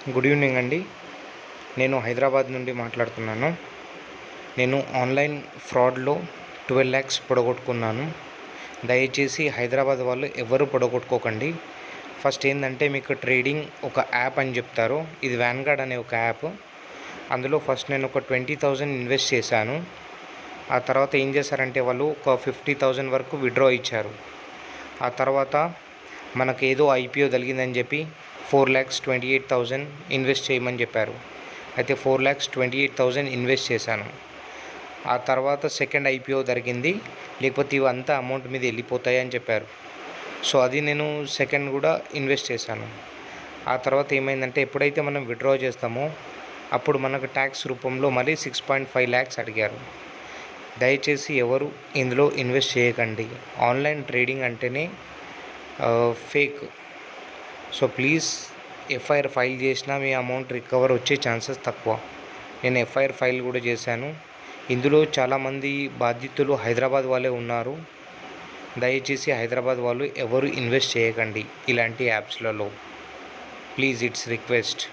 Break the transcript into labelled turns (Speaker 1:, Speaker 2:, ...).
Speaker 1: Good evening అండి. నేను హైదరాబాద్ నుండి మాట్లాడుతున్నాను. నేను ఆన్లైన్ ఫ్రాడ్లో 12 lakhs పొడగొట్టుకున్నాను. దయచేసి హైదరాబాద్ వాళ్ళు ఎవరు పొడగొట్టుకోకండి. ఫస్ట్ ఏంటంటే మీకు ట్రేడింగ్ ఒక యాప్ అని చెప్తారు. ఇది వ్యాన్గార్డ్ అనే ఒక యాప్. అందులో ఫస్ట్ నేను ఒక 20,000 ఇన్వెస్ట్ చేశాను. ఆ తర్వాత ఏం చేశారంటే వాళ్ళు ఒక 50,000 వరకు విత్డ్రా ఇచ్చారు. ఆ తర్వాత మనకు ఏదో ఐపీఓ జరిగిందని చెప్పి 4,28,000 ఇన్వెస్ట్ చేయమని చెప్పారు. అయితే 4,28,000 ఇన్వెస్ట్ చేశాను. ఆ తర్వాత సెకండ్ ఐపీఓ జరిగింది, లేకపోతే ఇవంతా అమౌంట్ మీద వెళ్ళిపోతాయి అని చెప్పారు. సో అది నేను సెకండ్ కూడా ఇన్వెస్ట్ చేశాను. ఆ తర్వాత ఏమైందంటే ఎప్పుడైతే మనం విత్డ్రా చేస్తామో అప్పుడు మనకు ట్యాక్స్ రూపంలో మళ్ళీ 6.5 lakhs అడిగారు. దయచేసి ఎవరు ఇందులో ఇన్వెస్ట్ చేయకండి. ఆన్లైన్ ట్రేడింగ్ అంటేనే fake. So please FIR file చేసినా మీ అమౌంట్ రికవర్ వచ్చే ఛాన్సెస్ తక్కువ. నేను ఎఫ్ఐఆర్ ఫైల్ కూడా చేశాను. ఇందులో చాలామంది బాధితులు హైదరాబాద్ వాళ్ళే ఉన్నారు. దయచేసి హైదరాబాద్ వాళ్ళు ఎవరు ఇన్వెస్ట్ చేయకండి ఇలాంటి యాప్స్లలో. Please, it's request.